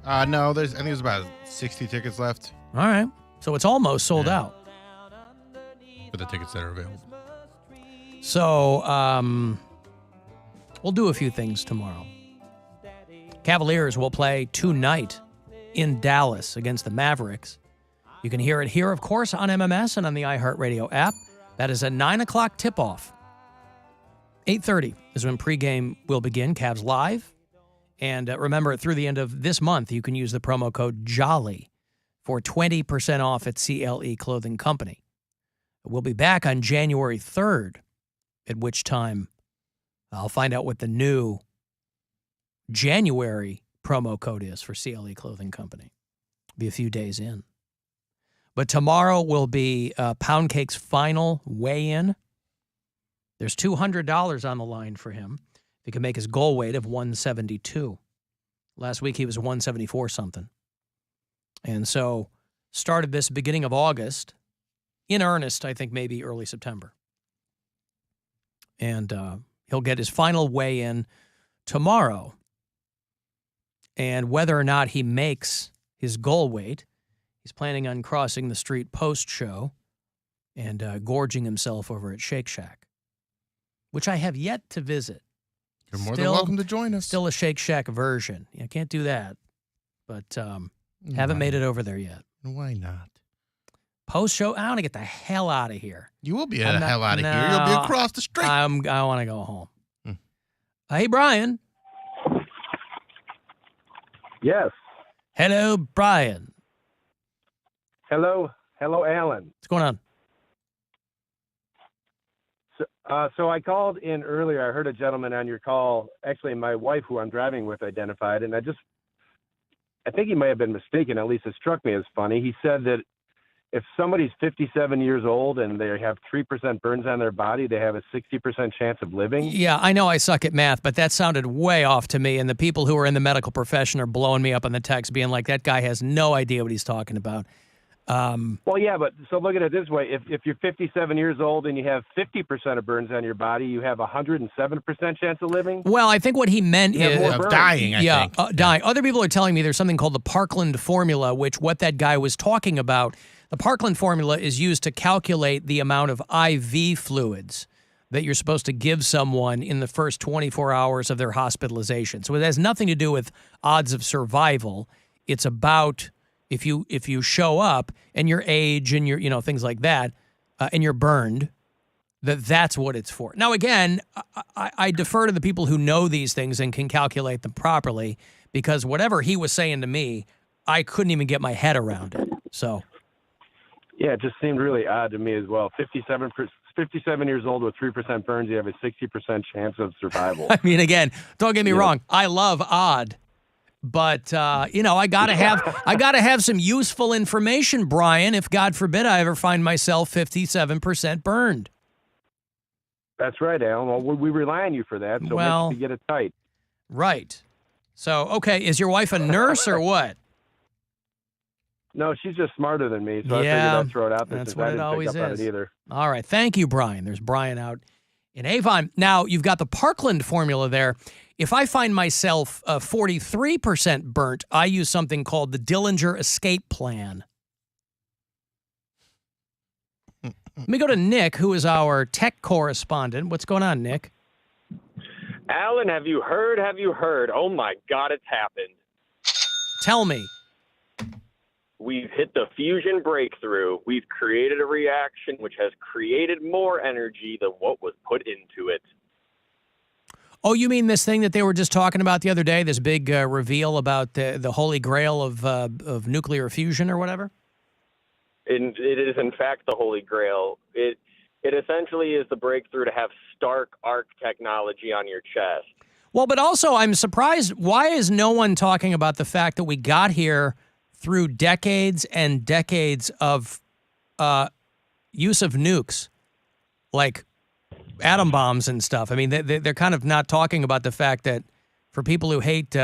No, I think there's about 60 tickets left All right. So it's almost sold out. for the tickets that are available. So we'll do a few things tomorrow. Cavaliers will play tonight in Dallas against the Mavericks. You can hear it here, of course, on MMS and on the iHeartRadio app. That is a 9 o'clock tip-off. 8:30 is when pregame will begin, Cavs Live. And remember, through the end of this month, you can use the promo code JOLLY for 20% off at CLE Clothing Company. We'll be back on January 3rd, at which time I'll find out what the new January promo code is for CLE Clothing Company. Be a few days in. But tomorrow will be Poundcake's final weigh-in. There's $200 on the line for him. If he can make his goal weight of 172. Last week he was 174 something. And so started this beginning of August. In earnest, I think maybe early September. And he'll get his final weigh-in tomorrow. And whether or not he makes his goal weight, he's planning on crossing the street post-show and gorging himself over at Shake Shack, which I have yet to visit. You're more than welcome to join us. Still a Shake Shack version. I can't do that, but haven't made it over there yet. Why not? Post-show, I want to get the hell out of here. You will be the hell out of here. You'll be across the street. I want to go home. Hey, Brian. Yes. Hello, Brian. Hello, Alan. What's going on? So I called in earlier. I heard a gentleman on your call. Actually, my wife, who I'm driving with, identified, and I think he may have been mistaken. At least it struck me as funny. He said that if somebody's 57 years old and they have 3% burns on their body, they have a 60% chance of living. Yeah, I know I suck at math, but that sounded way off to me. And the people who are in the medical profession are blowing me up on the text, being like, that guy has no idea what he's talking about. Well, yeah, but so look at it this way. If you're 57 years old and you have 50% of burns on your body, you have a 107% chance of living. Well, I think what he meant is of dying, I think. Dying. Other people are telling me there's something called the Parkland formula, which what that guy was talking about. The Parkland formula is used to calculate the amount of IV fluids that you're supposed to give someone in the first 24 hours of their hospitalization. So it has nothing to do with odds of survival. It's about if you show up and your age and your things like that, and you're burned, that's what it's for. Now again, I defer to the people who know these things and can calculate them properly, because whatever he was saying to me, I couldn't even get my head around it. So yeah, it just seemed really odd to me as well. 57 years old with 3% burns, you have a 60% chance of survival. I mean, again, don't get me wrong. I love odd. But I gotta have some useful information, Brian. If God forbid I ever find myself 57% burned. That's right, Alan. Well, we rely on you for that, so make sure you get it tight. Right. So, okay, is your wife a nurse or what? No, she's just smarter than me, so I figured I'd throw it out there that's since what I it didn't always pick up on is. it either. All right, thank you, Brian. There's Brian out in Avon. Now, you've got the Parkland formula there. If I find myself 43% burnt, I use something called the Dillinger Escape Plan. Let me go to Nick, who is our tech correspondent. What's going on, Nick? Alan, have you heard? Oh, my God, it's happened. Tell me. We've hit the fusion breakthrough. We've created a reaction which has created more energy than what was put into it. Oh, you mean this thing that they were just talking about the other day, this big reveal about the holy grail of nuclear fusion or whatever? It is, in fact, the holy grail. It essentially is the breakthrough to have stark arc technology on your chest. Well, but also I'm surprised, why is no one talking about the fact that we got here through decades and decades of use of nukes, like atom bombs and stuff? I mean, they're kind of not talking about the fact that for people who hate,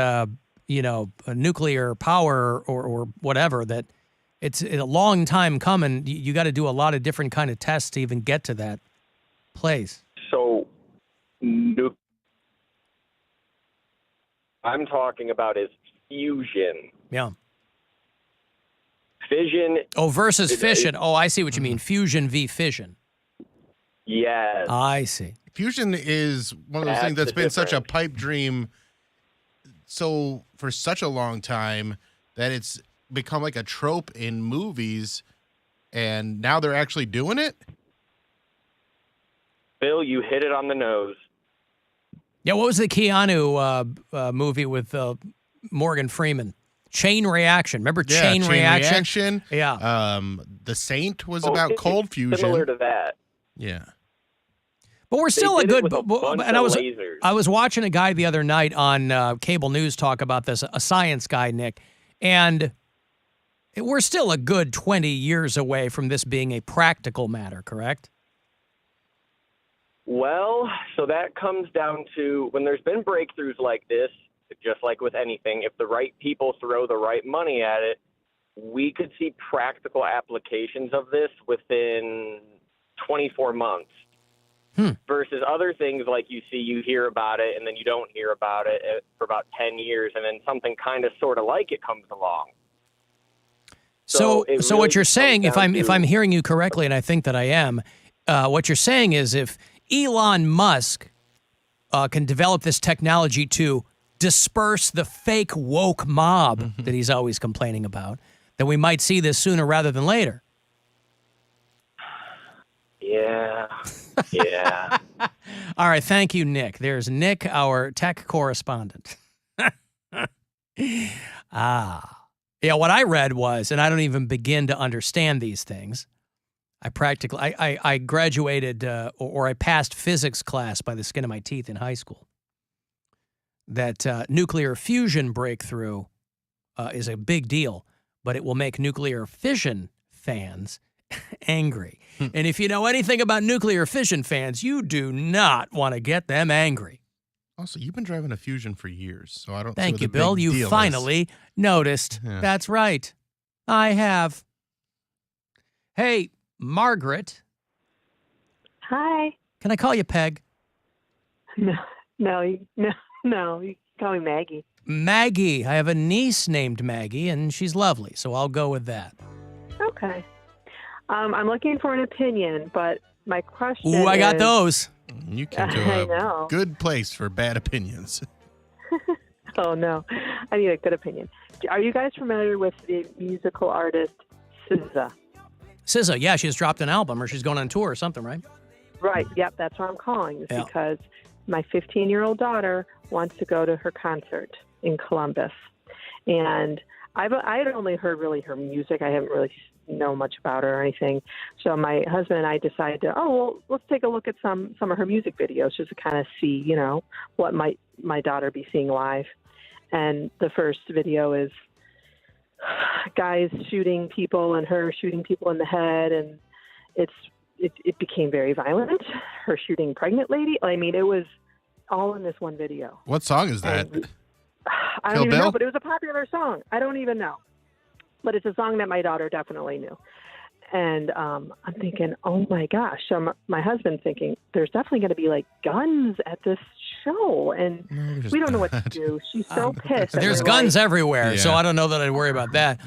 nuclear power or whatever, that it's a long time coming. You got to do a lot of different kind of tests to even get to that place. So, I'm talking about is fusion. Yeah. Fission. Oh, versus fission. Oh, I see what you mean. Fusion v. fission. Yes. I see. Fusion is one of those things that's been such a pipe dream for such a long time that it's become like a trope in movies, and now they're actually doing it. Bill, you hit it on the nose. Yeah, what was the Keanu movie with Morgan Freeman? Chain Reaction. Remember Chain Reaction? Yeah. The Saint was about cold fusion. Similar to that. Yeah. But we're still a good. And lasers. I was watching a guy the other night on cable news talk about this, a science guy, Nick, and we're still a good 20 years away from this being a practical matter, correct? Well, so that comes down to when there's been breakthroughs like this, just like with anything, if the right people throw the right money at it, we could see practical applications of this within 24 months. Versus other things like you hear about it, and then you don't hear about it for about 10 years, and then something kind of sort of like it comes along. So what you're saying, if I'm hearing you correctly, and I think that I am, what you're saying is if Elon Musk can develop this technology to disperse the fake woke mob that he's always complaining about, then we might see this sooner rather than later. Yeah. Yeah. All right. Thank you, Nick. There's Nick, our tech correspondent. Yeah, what I read was, and I don't even begin to understand these things. I graduated or I passed physics class by the skin of my teeth in high school. That nuclear fusion breakthrough is a big deal, but it will make nuclear fission fans angry. And if you know anything about nuclear fission fans, you do not want to get them angry. Also, you've been driving a Fusion for years, so I don't. Thank you, Bill. You finally noticed. Yeah. That's right. I have. Hey, Margaret. Hi. Can I call you Peg? No. You can call me Maggie. Maggie. I have a niece named Maggie, and she's lovely, so I'll go with that. Okay. I'm looking for an opinion, but my question is... Ooh, I got those. You came to a good place for bad opinions. Oh, no. I need a good opinion. Are you guys familiar with the musical artist SZA? SZA, yeah, she just dropped an album, or she's going on tour or something, right? Right, yep, that's why I'm calling. It's because my 15-year-old daughter wants to go to her concert in Columbus. And I had only heard really her music. I haven't really know much about her or anything. So my husband and I decided let's take a look at some of her music videos just to kind of see, what might my daughter be seeing live. And the first video is guys shooting people and her shooting people in the head, and it became very violent. Her shooting pregnant lady. I mean, it was all in this one video. What song is that? I don't even know, but it was a popular song. I don't even know. But it's a song that my daughter definitely knew. And I'm thinking, oh, my gosh. So my husband's thinking, there's definitely going to be, guns at this show. And we don't know what to do. She's so pissed. There's guns everywhere, so I don't know that I'd worry about that.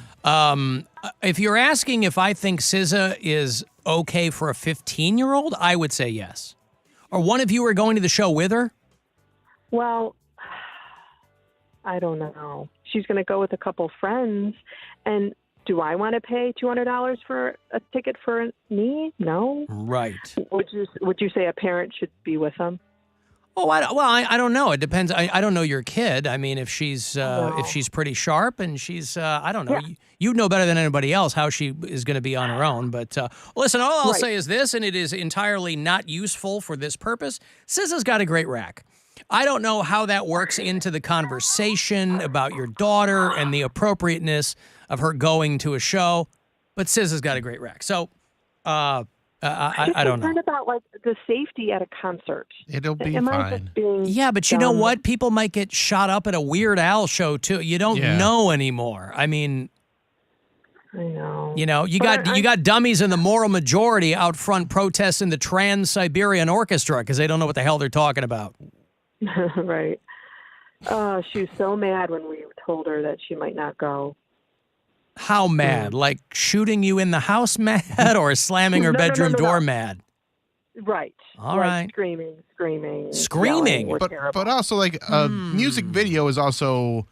If you're asking if I think SZA is okay for a 15-year-old, I would say yes. Or one of you are going to the show with her? Well, I don't know. She's going to go with a couple friends. And do I want to pay $200 for a ticket for me? No. Right. Would you say a parent should be with them? Oh, I don't know. It depends. I don't know your kid. I mean, if she's pretty sharp and she's I don't know. Yeah. You know better than anybody else how she is going to be on her own. But listen, all I'll say is this, and it is entirely not useful for this purpose. SZA's got a great rack. I don't know how that works into the conversation about your daughter and the appropriateness of her going to a show, but SZA's got a great rack. So I don't know. I'm concerned about the safety at a concert. It'll be fine. Yeah, but you know what? People might get shot up at a Weird Al show too. You don't know anymore. I mean, I know. You got dummies in the moral majority out front protesting the Trans-Siberian Orchestra because they don't know what the hell they're talking about. Right. Oh, she was so mad when we told her that she might not go. How mad? Like shooting you in the house mad or slamming her bedroom door mad? Right. All like right. Screaming. Screaming. Yelling, But also like a music video is also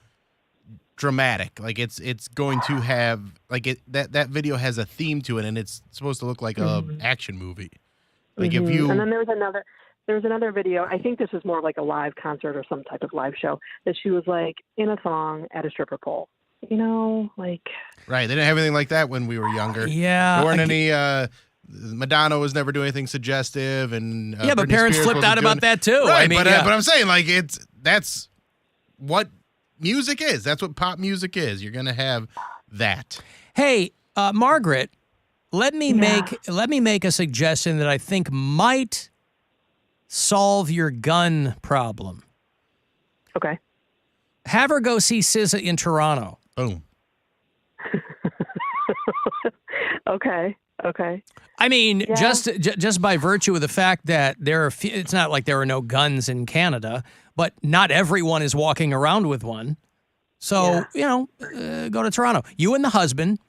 dramatic. Like it's going to have like that video has a theme to it, and it's supposed to look like a action movie. Like if you and then there was another video. I think this was more of like a live concert or some type of live show that she was like in a thong at a stripper pole. You know, like right. They didn't have anything like that when we were younger. Yeah. There weren't any. Madonna was never doing anything suggestive, and yeah, but Britney parents Spears flipped wasn't out about doing- that too. Right, I mean, but I'm saying like that's what music is. That's what pop music is. You're gonna have that. Hey, Margaret, let me make a suggestion that I think might solve your gun problem. okay. Have her go see SZA in Toronto. Boom. Okay. I mean, Yeah. just by virtue of the fact that it's not like there are no guns in Canada, but not everyone is walking around with one. So, go to Toronto. You and the husband,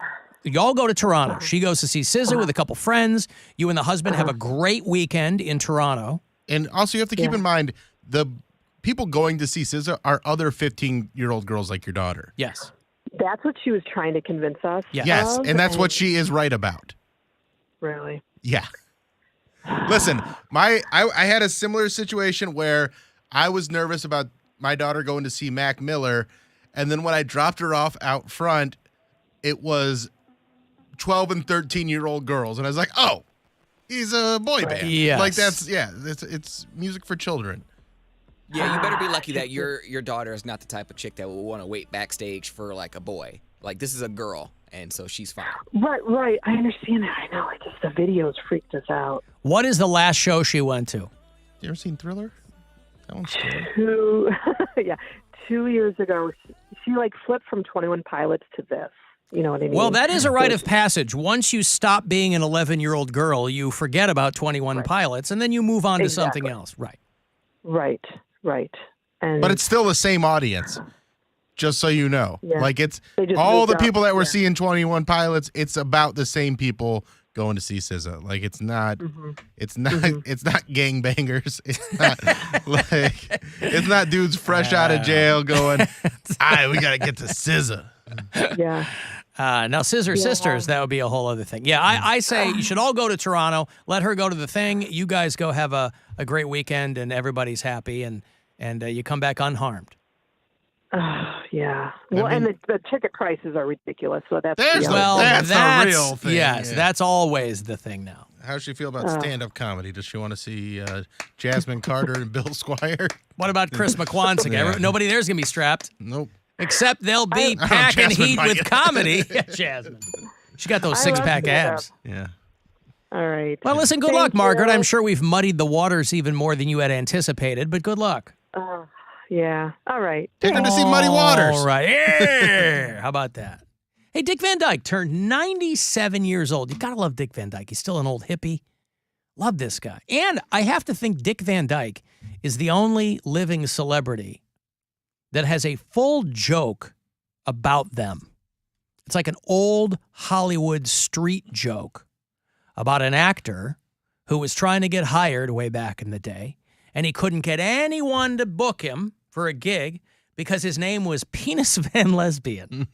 y'all go to Toronto. She goes to see SZA with a couple friends. You and the husband have a great weekend in Toronto. And also, you have to keep in mind the people going to see SZA are other 15-year-old girls like your daughter. Yes. That's what she was trying to convince us. Yes, of, and that's what she is right about. Really? Yeah. Listen, I had a similar situation where I was nervous about my daughter going to see Mac Miller, and then when I dropped her off out front, it was 12 and 13-year-old girls, and I was like, oh, he's a boy band. Yes. Like it's music for children. Yeah, you better be lucky that your daughter is not the type of chick that will want to wait backstage for like a boy. Like this is a girl, and so she's fine. Right. I understand that. I know. It's just the videos freaked us out. What is the last show she went to? You ever seen Thriller? That one's scary. 2 years ago, she like flipped from 21 Pilots to this. You know what I mean? Well, that is a rite of passage. Once you stop being an 11-year-old girl, you forget about 21 Pilots, and then you move on to something else. Right. Right. And But it's still the same audience, just so you know. Yeah. Like it's They just all moved the up, people that were yeah. seeing 21 Pilots, it's about the same people going to see SZA. Like it's not it's not gangbangers. It's not like it's not dudes fresh out of jail going, we gotta get to SZA. yeah. Now, Scissor Sisters, that would be a whole other thing. Yeah, I say you should all go to Toronto. Let her go to the thing. You guys go have a great weekend, and everybody's happy, and you come back unharmed. Yeah. Well, and the ticket prices are ridiculous. So that's There's the the- other thing. that's the real thing, Yes, yeah. that's always the thing now. How does she feel about stand-up comedy? Does she want to see Jasmine Carter and Bill Squire? What about Chris McQuansick? Yeah. Nobody there's going to be strapped. Nope. Except they'll be packing Jasmine heat might. with comedy. Jasmine. She got those I six-pack love abs. Yeah. All right. Well, listen, good Thank luck, Margaret. you. I'm sure we've muddied the waters even more than you had anticipated, but good luck. Yeah. All right. Take her to see Muddy Waters. All right. Yeah. How about that? Hey, Dick Van Dyke turned 97 years old. You got to love Dick Van Dyke. He's still an old hippie. Love this guy. And I have to think Dick Van Dyke is the only living celebrity that has a full joke about them. It's like an old Hollywood street joke about an actor who was trying to get hired way back in the day, and he couldn't get anyone to book him for a gig because his name was Penis Van Lesbian.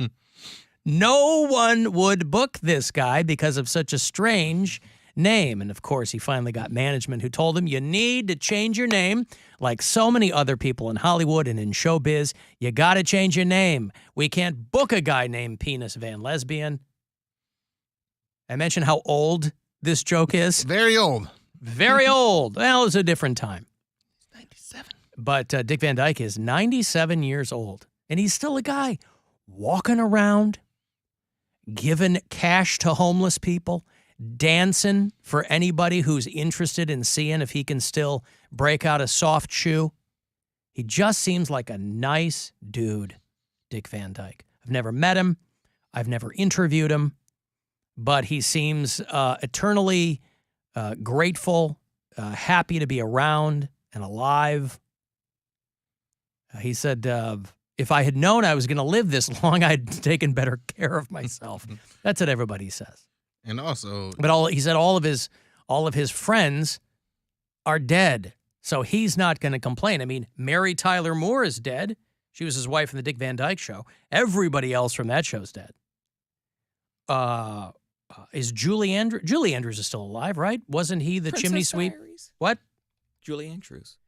No one would book this guy because of such a strange name. And of course, he finally got management who told him, you need to change your name. Like so many other people in Hollywood and in showbiz, you got to change your name. We can't book a guy named Penis Van Lesbian. I mentioned how old this joke is. Very old. Very old. Well, it was a different time. 97. But Dick Van Dyke is 97 years old, and he's still a guy walking around, giving cash to homeless people, dancing for anybody who's interested in seeing if he can still break out a soft shoe. He just seems like a nice dude, Dick Van Dyke. I've never met him. I've never interviewed him, but he seems eternally grateful, happy to be around and alive. He said, if I had known I was going to live this long, I'd taken better care of myself. That's what everybody says. And also, but he said all of his friends are dead, so he's not going to complain. I mean, Mary Tyler Moore is dead. She was his wife in the Dick Van Dyke Show. Everybody else from that show's dead. Is Julie Andrews? Julie Andrews is still alive, right? Wasn't he the chimney sweep? Diaries. What? Julie Andrews.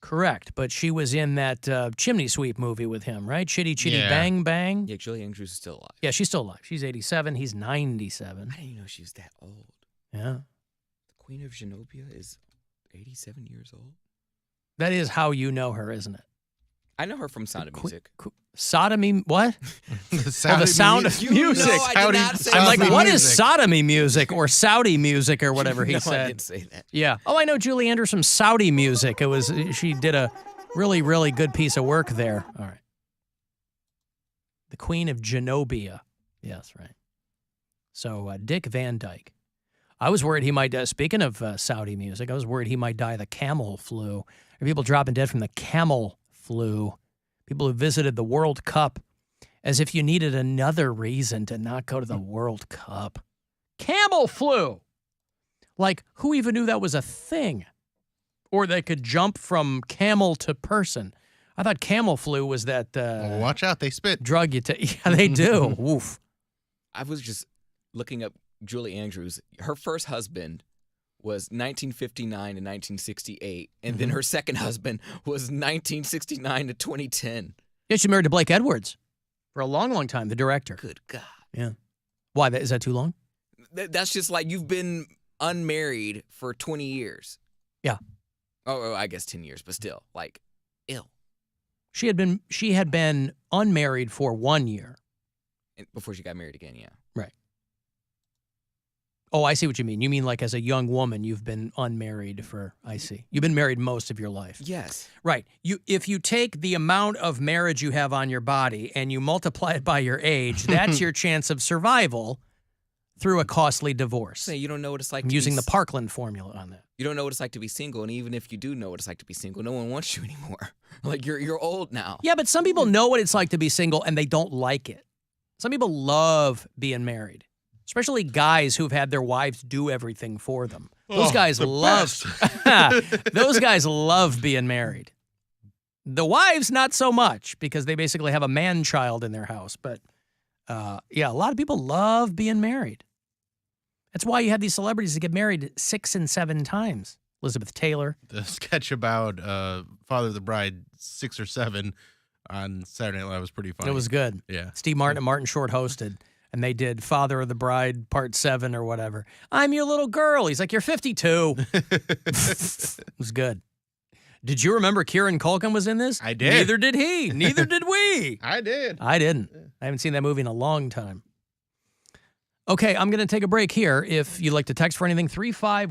Correct, but she was in that chimney sweep movie with him, right? Chitty Chitty Bang Bang. Yeah, Julie Andrews is still alive. Yeah, she's still alive. She's 87. He's 97. I didn't even know she was that old. Yeah. The Queen of Zenobia is 87 years old. That is how you know her, isn't it? I know her from Sound of Music. Sodomy, what? the Sound of Music. No, I did not say I'm like, Sodomy what is music. sodomy music or Saudi music or whatever he No, said? I didn't say that. Yeah. Oh, I know Julie Andrews from Saudi music. She did a really, really good piece of work there. All right. The Queen of Zenobia. Yes, right. So Dick Van Dyke. I was worried he might, speaking of Saudi music, I was worried he might die of the camel flu. There are people dropping dead from the camel flu. People who visited the World Cup as if you needed another reason to not go to the World Cup. Camel flu. Like, who even knew that was a thing? Or they could jump from camel to person. I thought camel flu was that watch out, they spit. drug you take. Yeah, they do. Woof. I was just looking up Julie Andrews. Her first husband was 1959 to 1968, and then her second husband was 1969 to 2010. Yeah, she married to Blake Edwards for a long, long time, the director. Good God. Yeah. Why? Is that too long? That's just like you've been unmarried for 20 years. Yeah. Oh, I guess 10 years, but still, like, ill. She had been unmarried for 1 year. Before she got married again, yeah. Right. Oh, I see what you mean. You mean like as a young woman, you've been unmarried for, I see. You've been married most of your life. Yes. Right. If you take the amount of marriage you have on your body and you multiply it by your age, that's your chance of survival through a costly divorce. So you don't know what it's like I'm to using be the Parkland formula on that. You don't know what it's like to be single, and even if you do know what it's like to be single, no one wants you anymore. Like you're old now. Yeah, but some people know what it's like to be single and they don't like it. Some people love being married, especially guys who've had their wives do everything for them. Those guys love those guys love being married. The wives not so much because they basically have a man-child in their house, but yeah, a lot of people love being married. That's why you have these celebrities that get married 6 and 7 times. Elizabeth Taylor. The sketch about Father of the Bride 6 or 7 on Saturday Night Live was pretty funny. It was good. Yeah. Steve Martin and Martin Short hosted, and they did Father of the Bride Part 7 or whatever. I'm your little girl. He's like, you're 52. It was good. Did you remember Kieran Culkin was in this? I did. Neither did he. Neither did we. I did. I didn't. I haven't seen that movie in a long time. Okay, I'm going to take a break here. If you'd like to text for anything, 351.